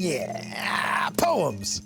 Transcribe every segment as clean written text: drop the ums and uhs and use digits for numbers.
Yeah, poems.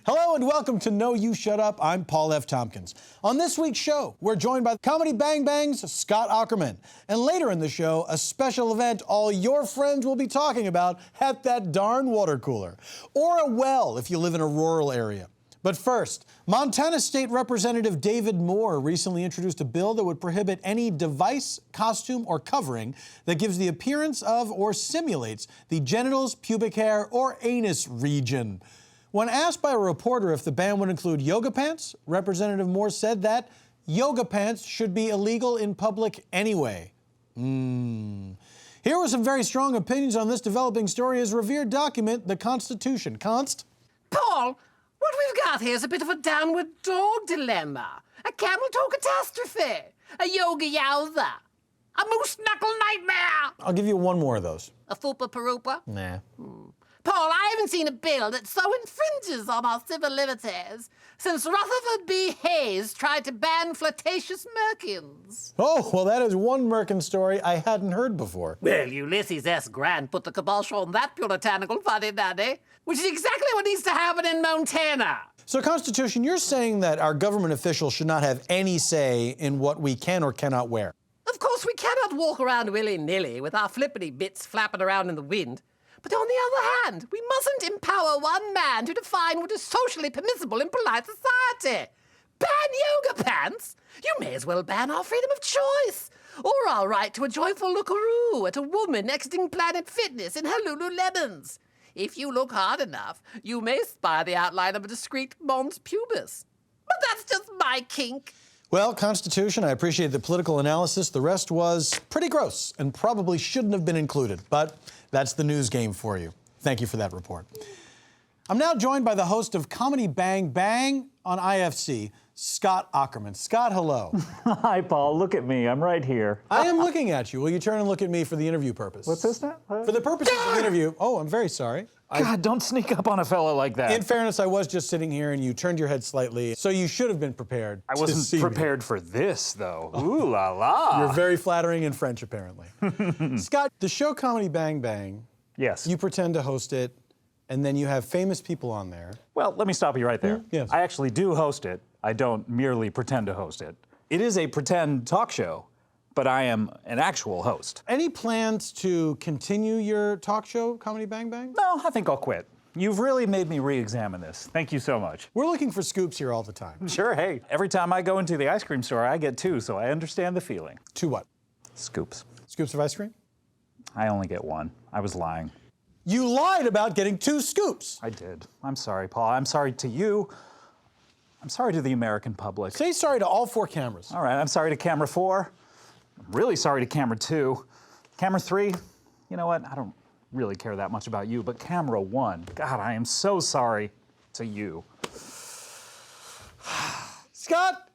Hello and welcome to No You Shut Up. I'm Paul F. Tompkins. On this week's show, we're joined by Comedy Bang Bang's Scott Aukerman. And later in the show, a special event all your friends will be talking about at that darn water cooler. Or a well if you live in a rural area. But first, Montana State Representative David Moore recently introduced a bill that would prohibit any device, costume, or covering that gives the appearance of or simulates the genitals, pubic hair, or anus region. When asked by a reporter if the ban would include yoga pants, Representative Moore said that yoga pants should be illegal in public anyway. Here were some very strong opinions on this developing story as revered document, the Constitution. Const? Paul, what we've got here is a bit of a downward dog dilemma, a camel toe catastrophe, a yoga yowza, a moose knuckle nightmare. I'll give you one more of those. A fupa parupa? Nah. Paul, I haven't seen a bill that so infringes on our civil liberties since Rutherford B. Hayes tried to ban flirtatious merkins. Oh, well, that is one merkin story I hadn't heard before. Well, Ulysses S. Grant put the kibosh on that puritanical fuddy-duddy, which is exactly what needs to happen in Montana. So, Constitution, you're saying that our government officials should not have any say in what we can or cannot wear. Of course, we cannot walk around willy-nilly with our flippity bits flapping around in the wind. But on the other hand, we mustn't empower one man to define what is socially permissible in polite society. Ban yoga pants? You may as well ban our freedom of choice, or our right to a joyful lookaroo at a woman exiting Planet Fitness in her Lululemons. If you look hard enough, you may spy the outline of a discreet mons pubis. But that's just my kink. Well, Constitution, I appreciate the political analysis. The rest was pretty gross and probably shouldn't have been included. But that's the news game for you. Thank you for that report. I'm now joined by the host of Comedy Bang Bang on IFC, Scott Aukerman. Scott, hello. Hi, Paul. Look at me. I'm right here. I am looking at you. Will you turn and look at me for the interview purpose? What's this now? For the purposes of the interview. Oh, I'm very sorry. God, don't sneak up on a fella like that. In fairness, I was just sitting here and you turned your head slightly, so you should have been prepared. I wasn't prepared for this, though. Ooh la la. You're very flattering in French, apparently. Scott, the show Comedy Bang Bang. Yes. You pretend to host it, and then you have famous people on there. Well, let me stop you right there. Yes. I actually do host it. I don't merely pretend to host it. It is a pretend talk show, but I am an actual host. Any plans to continue your talk show, Comedy Bang Bang? No, I think I'll quit. You've really made me re-examine this. Thank you so much. We're looking for scoops here all the time. Sure, hey. Every time I go into the ice cream store, I get two, so I understand the feeling. Two what? Scoops. Scoops of ice cream? I only get one. I was lying. You lied about getting 2 scoops. I did. I'm sorry, Paul. I'm sorry to you. I'm sorry to the American public. Say sorry to all 4 cameras. All right, I'm sorry to camera 4. I'm really sorry to camera 2. Camera 3, you know what? I don't really care that much about you, but camera 1, God, I am so sorry to you. Scott!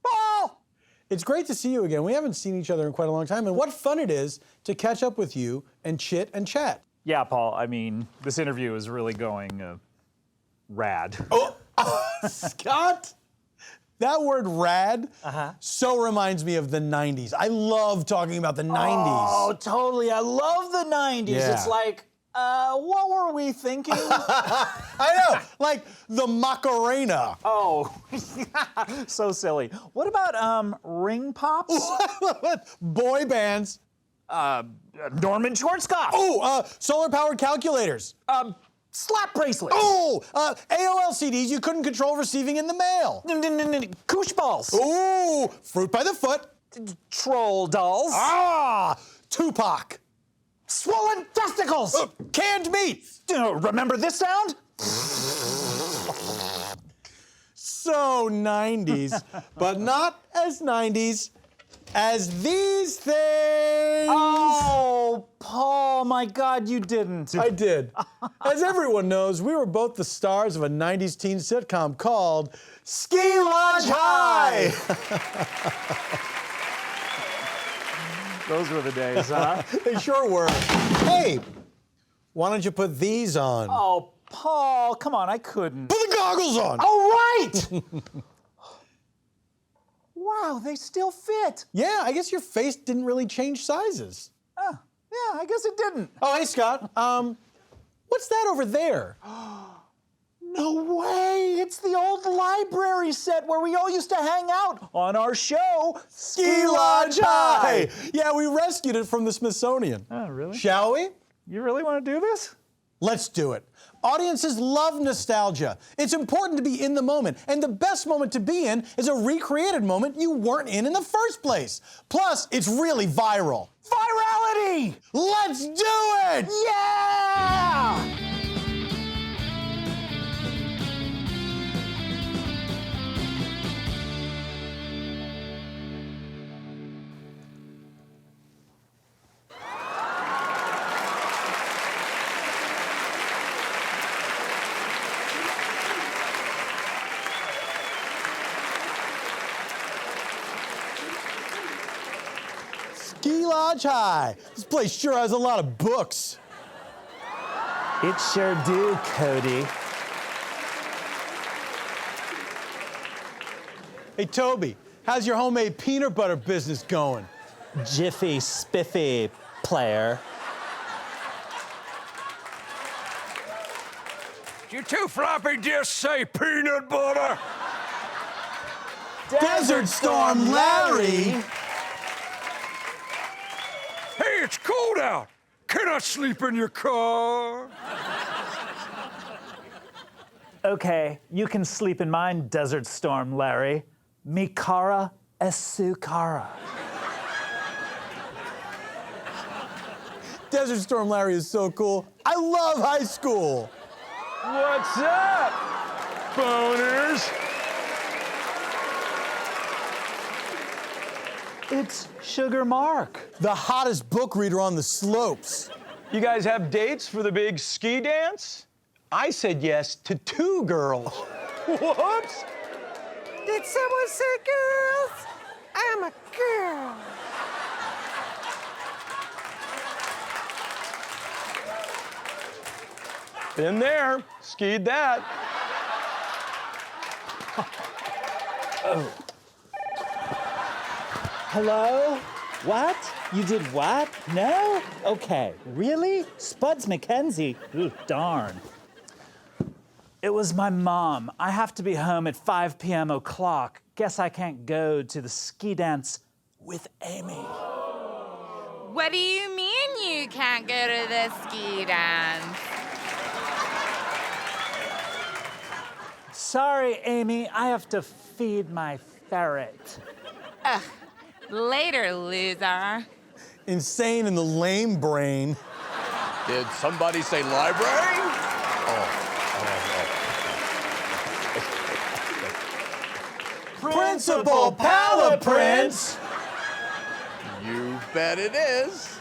Paul! It's great to see you again. We haven't seen each other in quite a long time, and what fun it is to catch up with you and chit and chat. Yeah, Paul, I mean, this interview is really going rad. Oh, Scott! That word rad so reminds me of the 90s. I love talking about the 90s. Oh, totally. I love the 90s. Yeah. It's like, what were we thinking? I know, like the Macarena. Oh, so silly. What about ring pops? Boy bands. Norman Schwarzkopf. Oh, solar-powered calculators. Slap bracelets. Oh, AOL CDs you couldn't control receiving in the mail. Koosh balls. Ooh, fruit by the foot. Troll dolls. Ah, Tupac. Swollen testicles. Canned meat. Remember this sound? So 90s, but not as 90s as these things. Oh, Paul, my God, you didn't. I did. As everyone knows, we were both the stars of a 90s teen sitcom called Ski Lodge High. Those were the days, huh? They sure were. Hey, why don't you put these on? Oh, Paul, come on, I couldn't. Put the goggles on. All right. Wow, they still fit. Yeah, I guess your face didn't really change sizes. Yeah, I guess it didn't. Oh, hey, Scott. What's that over there? No way! It's the old library set where we all used to hang out on our show, Ski Lodge High! Yeah, we rescued it from the Smithsonian. Oh, really? Shall we? You really want to do this? Let's do it. Audiences love nostalgia. It's important to be in the moment, and the best moment to be in is a recreated moment you weren't in the first place. Plus, it's really viral. Virality! Let's do it! Yeah! Ski Lodge High. This place sure has a lot of books. It sure do, Cody. Hey, Toby, how's your homemade peanut butter business going? Jiffy spiffy, player. You too floppy, just say peanut butter. Desert Storm Larry! Hey, it's cold out. Can I sleep in your car? Okay, you can sleep in mine, Desert Storm Larry. Mikara Esukara. Desert Storm Larry is so cool. I love high school. What's up, boners? It's Sugar Mark. The hottest book reader on the slopes. You guys have dates for the big ski dance? I said yes to 2 girls. Whoops! Did someone say girls? I'm a girl. Been there, skied that. Hello? What? You did what? No? Okay. Really? Spuds McKenzie? Ooh, darn. It was my mom. I have to be home at 5 p.m. o'clock. Guess I can't go to the ski dance with Amy. What do you mean you can't go to the ski dance? Sorry, Amy. I have to feed my ferret. Later, loser. Insane in the lame brain. Did somebody say library? Principal Palaprince! You bet it is.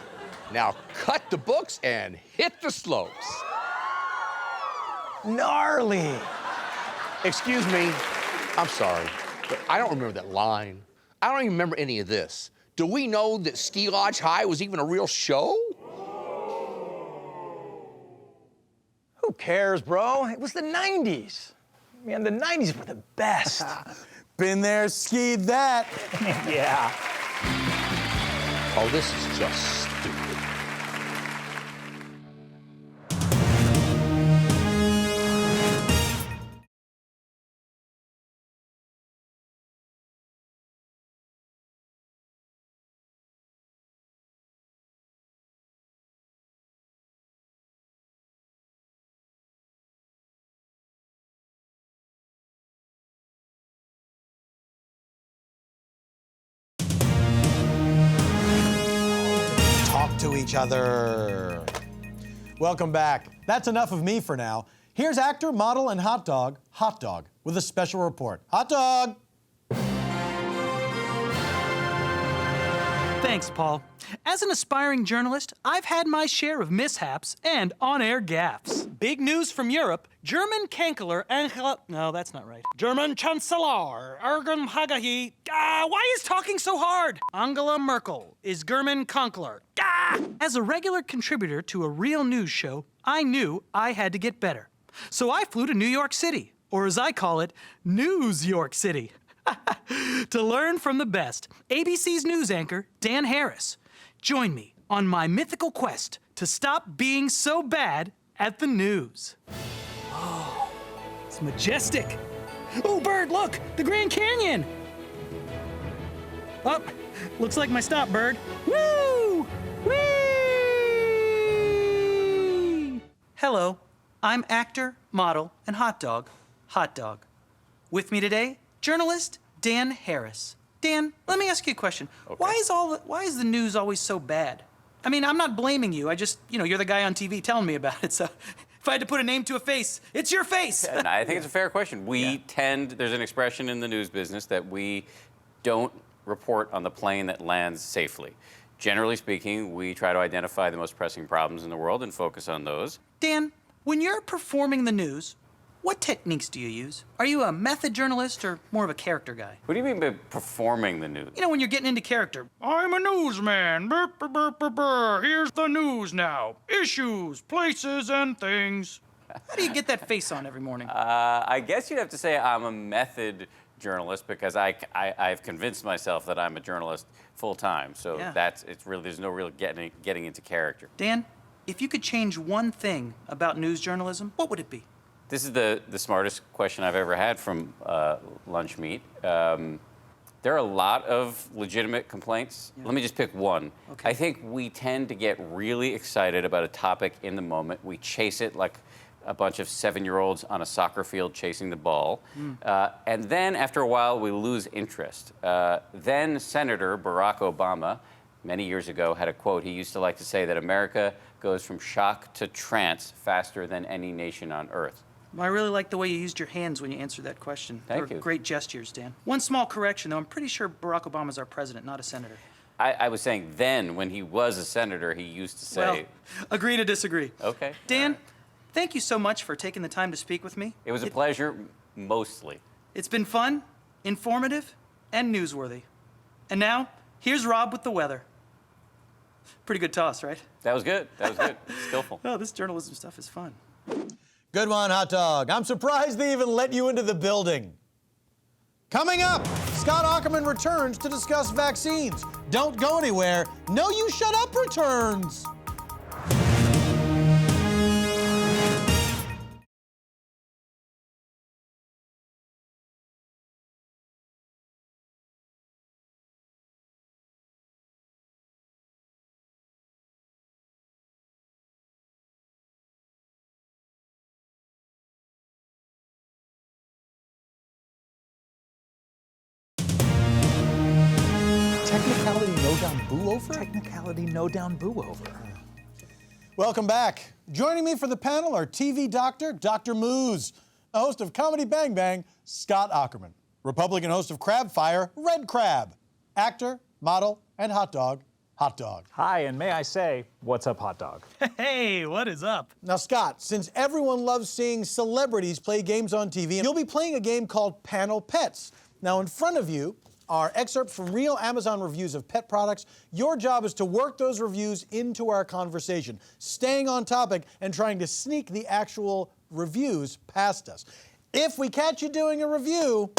Now cut the books and hit the slopes. Gnarly. Excuse me, I'm sorry, but I don't remember that line. I don't even remember any of this. Do we know that Ski Lodge High was even a real show? Who cares, bro? It was the 90s. Man, the 90s were the best. Been there, skied that. Yeah. Oh, this is just stupid. Talk to each other. Welcome back. That's enough of me for now. Here's actor, model, and hot dog, with a special report. Hot Dog! Thanks, Paul. As an aspiring journalist, I've had my share of mishaps and on-air gaffes. Big news from Europe. German Chancellor Angela... No, that's not right. German Chancellor Ergen Hagahi... why is talking so hard? Angela Merkel is German Chancellor. As a regular contributor to a real news show, I knew I had to get better. So I flew to New York City, or as I call it, News York City. To learn from the best, ABC's news anchor, Dan Harris. Join me on my mythical quest to stop being so bad at the news. Oh, it's majestic. Oh, Bird, look, the Grand Canyon. Oh, looks like my stop, Bird. Woo! Whee! Hello, I'm actor, model, and hot dog, Hot Dog. With me today, journalist Dan Harris. Dan, let me ask you a question. Okay. Why is the news always so bad? I mean, I'm not blaming you. I just, you're the guy on TV telling me about it. So if I had to put a name to a face, it's your face. And I think it's a fair question. There's an expression in the news business that we don't report on the plane that lands safely. Generally speaking, we try to identify the most pressing problems in the world and focus on those. Dan, when you're performing the news, what techniques do you use? Are you a method journalist or more of a character guy? What do you mean by performing the news? When you're getting into character. I'm a newsman. Brr, brr, brr, brr, brr. Here's the news now. Issues, places, and things. How do you get that face on every morning? I guess you'd have to say I'm a method journalist because I've convinced myself that I'm a journalist full time. So there's no real getting into character. Dan, if you could change one thing about news journalism, what would it be? This is the smartest question I've ever had from Lunch Meat. There are a lot of legitimate complaints. Yeah. Let me just pick one. Okay. I think we tend to get really excited about a topic in the moment. We chase it like a bunch of 7-year-olds on a soccer field chasing the ball. And then after a while, we lose interest. Then Senator Barack Obama, many years ago, had a quote. He used to like to say that America goes from shock to trance faster than any nation on earth. I really like the way you used your hands when you answered that question. Thank They were you. Great gestures, Dan. One small correction, though. I'm pretty sure Barack Obama's our president, not a senator. I was saying then, when he was a senator, he used to say... Well, agree to disagree. Okay. Dan, thank you so much for taking the time to speak with me. It was a pleasure, mostly. It's been fun, informative, and newsworthy. And now, here's Rob with the weather. Pretty good toss, right? That was good. That was good. Skillful. Oh, this journalism stuff is fun. Good one, Hot Dog. I'm surprised they even let you into the building. Coming up, Scott Aukerman returns to discuss vaccines. Don't go anywhere. No, You Shut Up returns. Technicality no down boo over? Technicality, no down boo over. Welcome back. Joining me for the panel are TV doctor, Dr. Moose, the host of Comedy Bang Bang, Scott Aukerman, Republican host of Crab Fire, Red Crab, actor, model, and hot dog, Hot Dog. Hi, and may I say, what's up, Hot Dog? Hey, what is up? Now, Scott, since everyone loves seeing celebrities play games on TV, you'll be playing a game called Panel Pets. Now, in front of you are excerpts from real Amazon reviews of pet products. Your job is to work those reviews into our conversation, staying on topic and trying to sneak the actual reviews past us. If we catch you doing a review,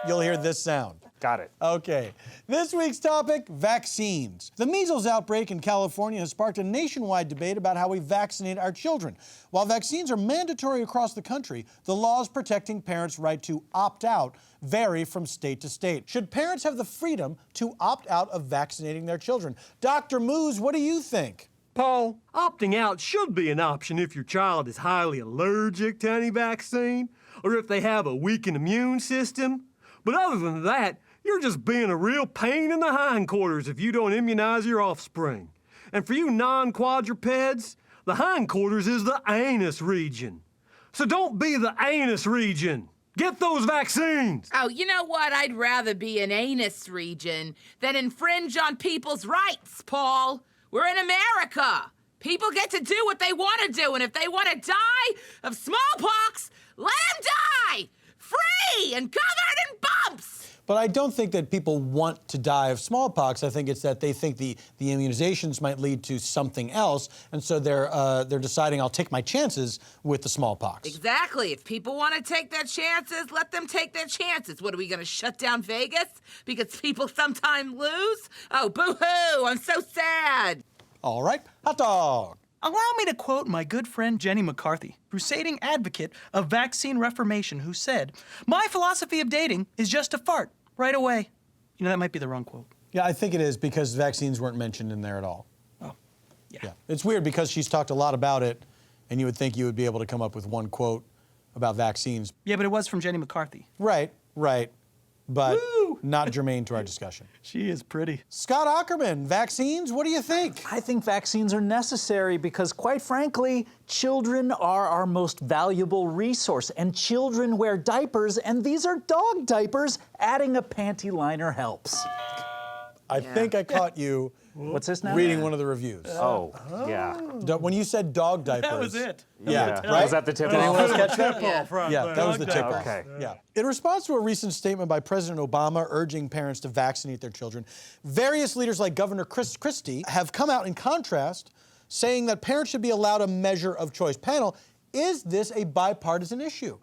you'll hear this sound. Got it. Okay. This week's topic, vaccines. The measles outbreak in California has sparked a nationwide debate about how we vaccinate our children. While vaccines are mandatory across the country, the laws protecting parents' right to opt out vary from state to state. Should parents have the freedom to opt out of vaccinating their children? Dr. Moose, what do you think? Paul, opting out should be an option if your child is highly allergic to any vaccine or if they have a weakened immune system. But other than that, you're just being a real pain in the hindquarters if you don't immunize your offspring. And for you non-quadrupeds, the hindquarters is the anus region. So don't be the anus region. Get those vaccines! Oh, you know what? I'd rather be an anus region than infringe on people's rights, Paul. We're in America. People get to do what they want to do, and if they want to die of smallpox, let them die! Free and covered in bumps! But I don't think that people want to die of smallpox. I think it's that they think the immunizations might lead to something else, and so they're deciding, I'll take my chances with the smallpox. Exactly. If people want to take their chances, let them take their chances. What, are we going to shut down Vegas because people sometimes lose? Oh, boo-hoo, I'm so sad. All right, Hot Dog. Allow me to quote my good friend Jenny McCarthy, crusading advocate of vaccine reformation, who said, "My philosophy of dating is just to fart right away." You know, that might be the wrong quote. Yeah, I think it is because vaccines weren't mentioned in there at all. Oh, yeah. Yeah. It's weird because she's talked a lot about it, and you would think you would be able to come up with one quote about vaccines. Yeah, but it was from Jenny McCarthy. Right, but not germane to our discussion. She is pretty. Scott Aukerman, vaccines, what do you think? I think vaccines are necessary because, quite frankly, children are our most valuable resource, and children wear diapers, and these are dog diapers. Adding a panty liner helps. I think I caught you What's this now? reading one of the reviews. Yeah. When you said dog diapers. That was it. Yeah, Yeah. right? Was that the tip Did anyone off? else catch that? Yeah, That was the tip off. Okay. Yeah. In response to a recent statement by President Obama urging parents to vaccinate their children, various leaders like Governor Chris Christie have come out in contrast, saying that parents should be allowed a measure of choice. Panel, is this a bipartisan issue?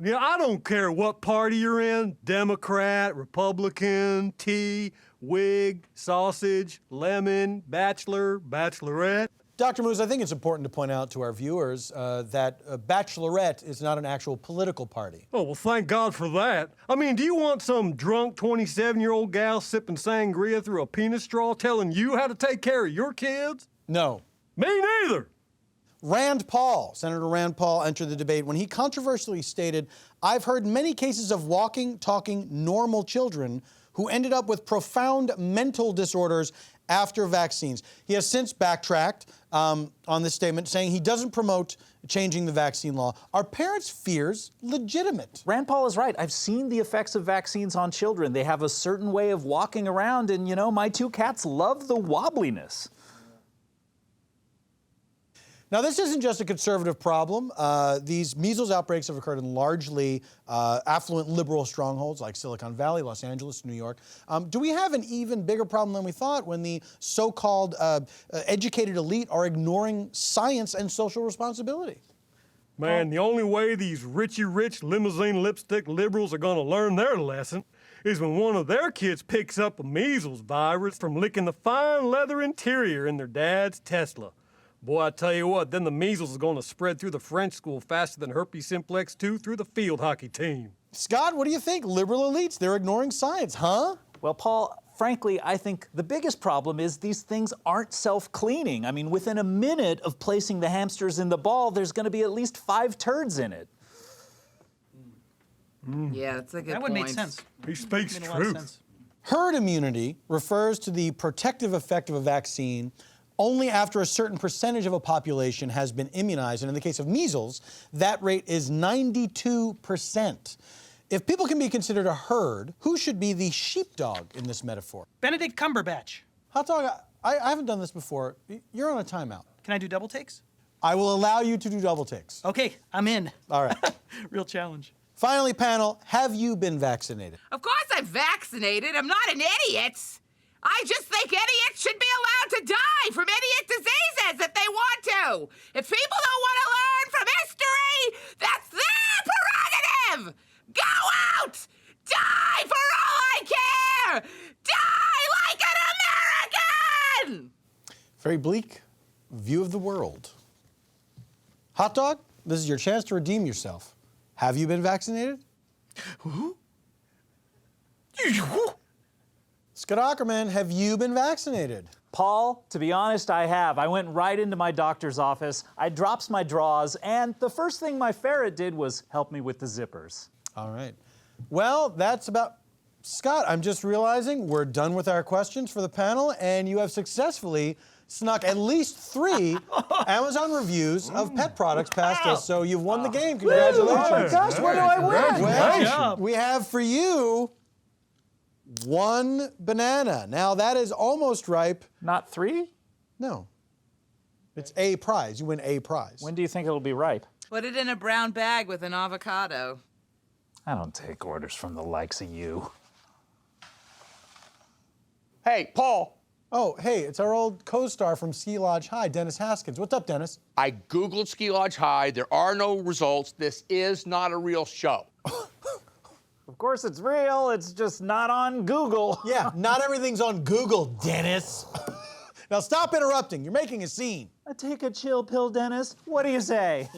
Yeah, I don't care what party you're in, Democrat, Republican, tea, Whig, sausage, lemon, bachelor, bachelorette. Dr. Moose, I think it's important to point out to our viewers that Bachelorette is not an actual political party. Oh, well, thank God for that. I mean, do you want some drunk 27-year-old gal sipping sangria through a penis straw telling you how to take care of your kids? No. Me neither. Senator Rand Paul entered the debate when he controversially stated, "I've heard many cases of walking, talking, normal children who ended up with profound mental disorders after vaccines." He has since backtracked on this statement, saying he doesn't promote changing the vaccine law. Are parents' fears legitimate? Rand Paul is right. I've seen the effects of vaccines on children. They have a certain way of walking around, and, you know, my two cats love the wobbliness. Now, this isn't just a conservative problem. These measles outbreaks have occurred in largely affluent liberal strongholds like Silicon Valley, Los Angeles, New York. Do we have an even bigger problem than we thought when the so-called educated elite are ignoring science and social responsibility? Man, the only way these richy-rich limousine lipstick liberals are gonna learn their lesson is when one of their kids picks up a measles virus from licking the fine leather interior in their dad's Tesla. Boy, I tell you what, then the measles is gonna spread through the French school faster than herpes simplex 2 through the field hockey team. Scott, what do you think? Liberal elites, they're ignoring science, huh? Well, Paul, frankly, I think the biggest problem is these things aren't self-cleaning. I mean, within a minute of placing the hamsters in the ball, there's going to be at least 5 turds in it. Yeah, that's a good That point. would make sense. He speaks Made a lot of truth. sense. Herd immunity refers to the protective effect of a vaccine only after a certain percentage of a population has been immunized. And in the case of measles, that rate is 92%. If people can be considered a herd, who should be the sheepdog in this metaphor? Benedict Cumberbatch. Hot dog, I haven't done this before. You're on a timeout. Can I do double takes? I will allow you to do double takes. Okay, I'm in. All right. Real challenge. Finally, panel, have you been vaccinated? Of course I'm vaccinated. I'm not an idiot. I just think idiots should be allowed to die from idiot diseases if they want to. If people don't want to learn from history, that's their prerogative. Go out! Die for all I care! Die like an American! Very bleak view of the world. Hot dog, this is your chance to redeem yourself. Have you been vaccinated? Scott Aukerman, have you been vaccinated? Paul, to be honest, I have. I went right into my doctor's office, I dropped my drawers, and the first thing my ferret did was help me with the zippers. All right. Well, that's about... Scott, I'm just realizing we're done with our questions for the panel, and you have successfulully snuck at least 3 Amazon reviews of pet products past us, so you've won the game. Congratulations. Oh my gosh, what do I win? Well, we have for you 1 banana. Now, that is almost ripe. Not 3? No. It's a prize. You win a prize. When do you think it'll be ripe? Put it in a brown bag with an avocado. I don't take orders from the likes of you. Hey, Paul, Oh, hey, it's our old co-star from Ski Lodge High, Dennis Haskins. What's up, Dennis? I Googled Ski Lodge High. There are no results. This is not a real show. Of course it's real, it's just not on Google. Yeah, not everything's on Google, Dennis. Now stop interrupting. You're making a scene. I take a chill pill, Dennis. What do you say?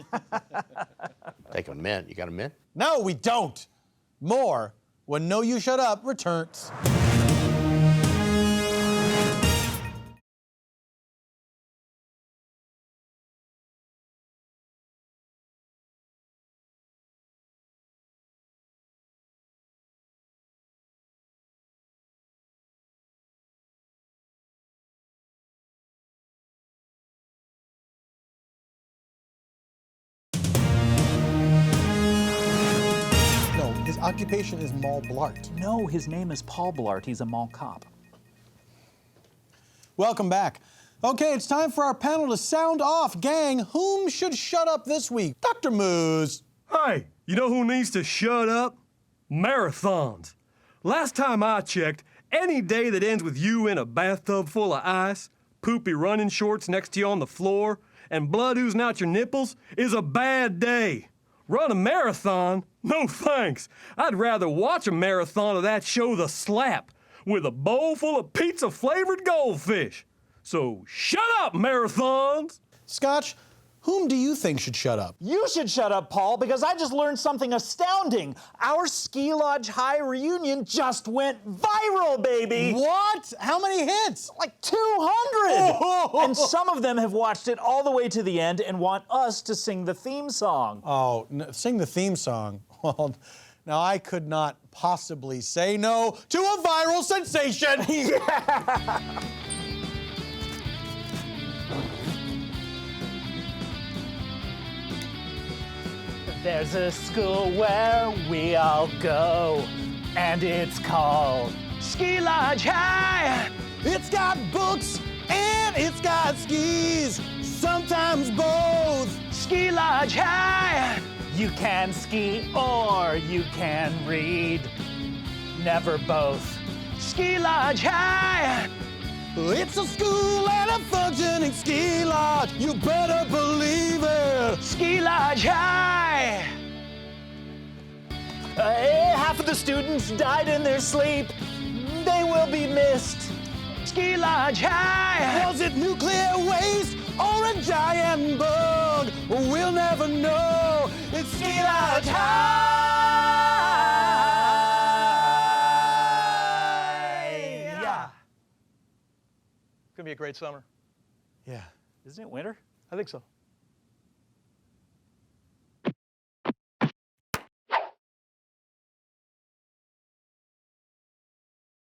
Take a mint. You got a mint? No, we don't. More when No You Shut Up returns. His occupation is mall blart. No, his name is Paul Blart. He's a mall cop. Welcome back. Okay, it's time for our panel to sound off. Gang, whom should shut up this week? Dr. Moose. Hey, you know who needs to shut up? Marathons. Last time I checked, any day that ends with you in a bathtub full of ice, poopy running shorts next to you on the floor, and blood oozing out your nipples is a bad day. Run a marathon? No thanks. I'd rather watch a marathon of that show The Slap with a bowl full of pizza-flavored goldfish. So shut up, marathons! Scotch, whom do you think should shut up? You should shut up, Paul, because I just learned something astounding. Our Ski Lodge High reunion just went viral, baby! What? How many hits? Like 200! And some of them have watched it all the way to the end and want us to sing the theme song. Oh, sing the theme song. Well, now I could not possibly say no to a viral sensation. Yeah. There's a school where we all go, and it's called Ski Lodge High. It's got books and it's got skis, sometimes both. Ski Lodge High. You can ski or you can read, never both. Ski Lodge High. It's a school and a functioning ski lodge. You better believe it. Ski Lodge High. Half of the students died in their sleep. They will be missed. Ski Lodge High. Was it nuclear waste or a giant bug? We'll never know. It's Ski Lodge High. Yeah. It's gonna be a great summer. Yeah. Isn't it winter? I think so.